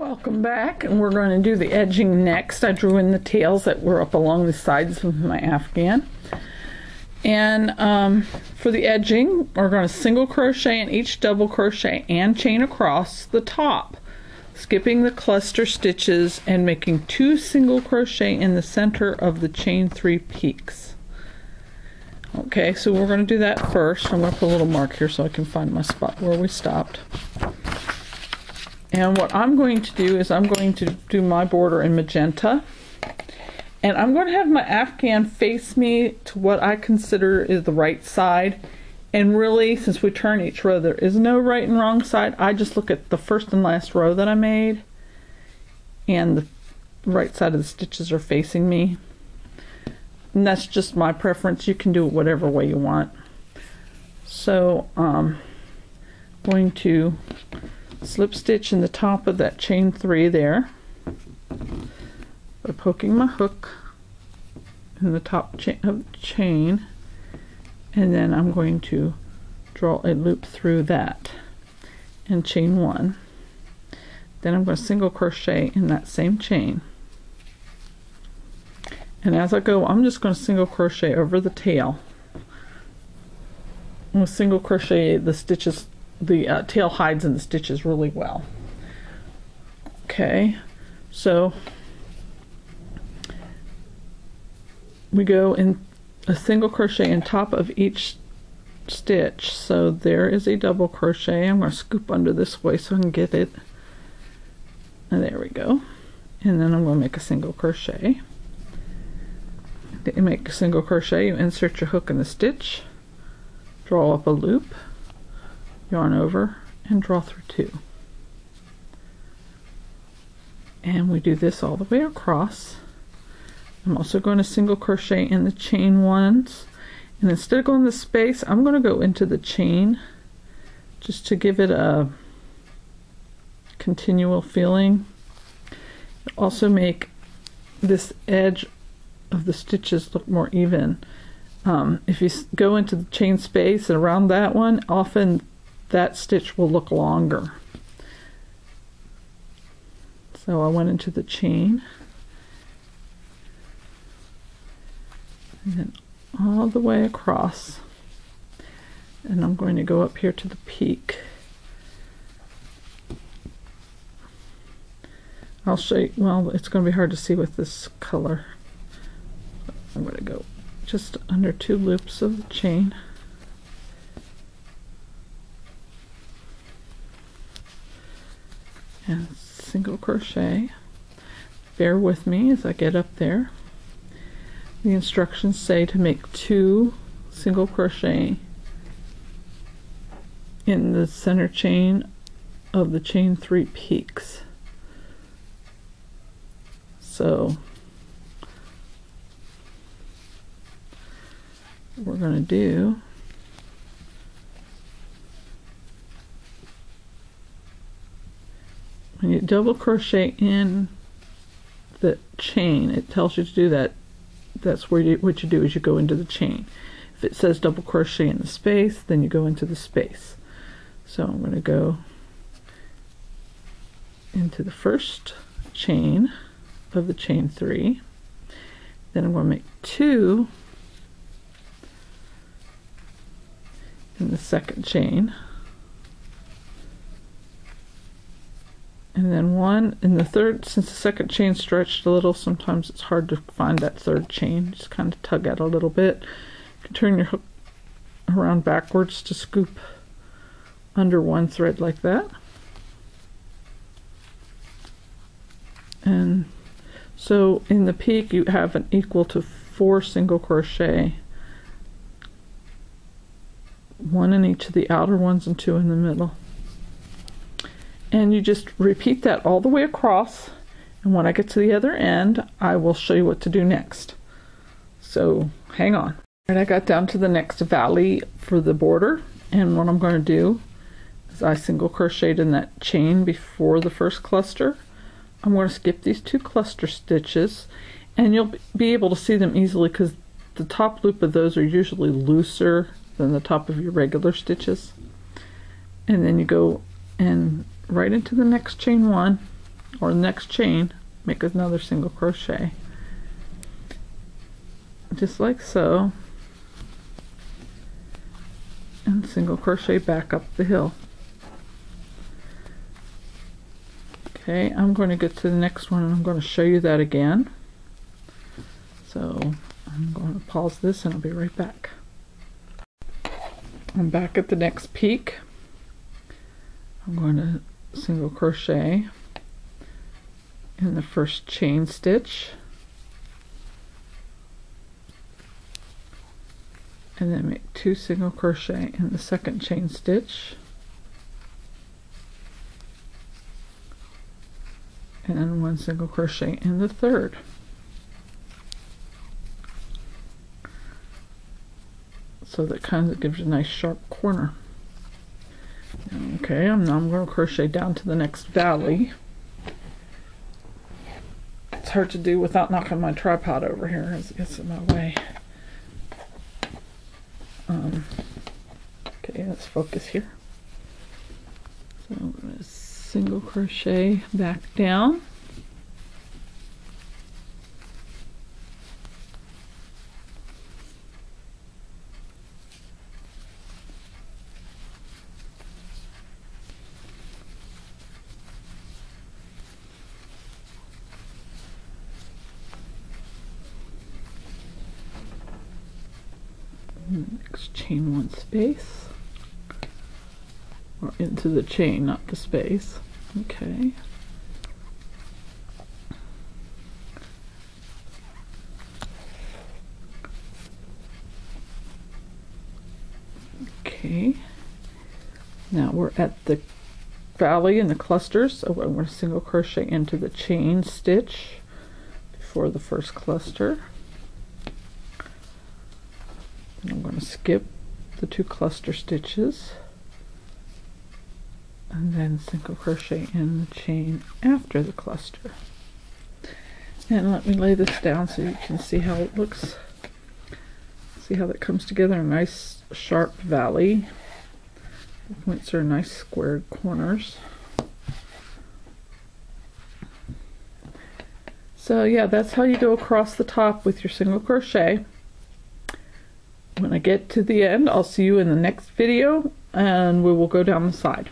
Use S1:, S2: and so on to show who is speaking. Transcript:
S1: Welcome back, and we're going to do the edging next. I drew in the tails that were up along the sides of my afghan. And for the edging, we're going to single crochet in each double crochet and chain across the top, skipping the cluster stitches and making 2 single crochet in the center of the chain 3 peaks. Okay, so we're going to do that first. I'm going to put a little mark here so I can find my spot where we stopped. And what I'm going to do is I'm going to do my border in magenta, and I'm going to have my afghan face me to what I consider is the right side. And really, since we turn each row, there is no right and wrong side. I just look at the first and last row that I made, and the right side of the stitches are facing me. And that's just my preference. You can do it whatever way you want. So I'm going to slip stitch in the top of that chain 3 there by poking my hook in the top of the chain, and then I'm going to draw a loop through that and chain 1. Then I'm going to single crochet in that same chain, and as I go I'm just going to single crochet over the tail. I'm going to single crochet the stitches, the tail hides in the stitches really well. Okay, so we go in a single crochet in top of each stitch. So there is a double crochet. I'm going to scoop under this way so I can get it. And there we go. And then I'm going to make a single crochet. To make a single crochet, you insert your hook in the stitch, draw up a loop, yarn over, and draw through 2. And we do this all the way across. I'm also going to single crochet in the chain 1s, and instead of going the space, I'm going to go into the chain just to give it a continual feeling. Also make this edge of the stitches look more even. If you go into the chain space and around that one, often that stitch will look longer. So I went into the chain and then all the way across, and I'm going to go up here to the peak. I'll show you, well, it's going to be hard to see with this color. I'm going to go just under 2 loops of the chain. And single crochet. Bear with me as I get up there. The instructions say to make 2 single crochet in the center chain of the chain 3 peaks. So what we're going to do, when you double crochet in the chain, it tells you to do that. That's where what you do is you go into the chain. If it says double crochet in the space, then you go into the space. So I'm going to go into the first chain of the chain 3. Then I'm going to make 2 in the second chain, and then 1 in the third. Since the second chain stretched a little, sometimes it's hard to find that third chain. Just kind of tug at it a little bit. You can turn your hook around backwards to scoop under 1 thread like that. And so in the peak you have an equal to 4 single crochet, 1 in each of the outer ones and 2 in the middle. And you just repeat that all the way across, and when I get to the other end I will show you what to do next. So hang on. And I got down to the next valley for the border, and what I'm going to do is I single crocheted in that chain before the first cluster. I'm going to skip these 2 cluster stitches, and you'll be able to see them easily because the top loop of those are usually looser than the top of your regular stitches. And then you go and right into the next chain 1, or the next chain, make another single crochet, just like so, and single crochet back up the hill. Okay, I'm going to get to the next one and I'm going to show you that again. So I'm going to pause this and I'll be right back. I'm back at the next peak. I'm going to single crochet in the first chain stitch, and then make 2 single crochet in the second chain stitch, and then 1 single crochet in the third. So that kind of gives you a nice sharp corner. Okay, now I'm going to crochet down to the next valley. It's hard to do without knocking my tripod over here as it gets in my way. Okay, let's focus here. So I'm going to single crochet back down. Next, chain 1 space, or into the chain, not the space. Okay. Okay. Now we're at the valley in the clusters, so I'm going to single crochet into the chain stitch before the first cluster. I'm going to skip the 2 cluster stitches and then single crochet in the chain after the cluster. And let me lay this down so you can see how it looks. See how that comes together, a nice sharp valley. The points are nice squared corners. So yeah, that's how you go across the top with your single crochet. When I get to the end, I'll see you in the next video and we will go down the side.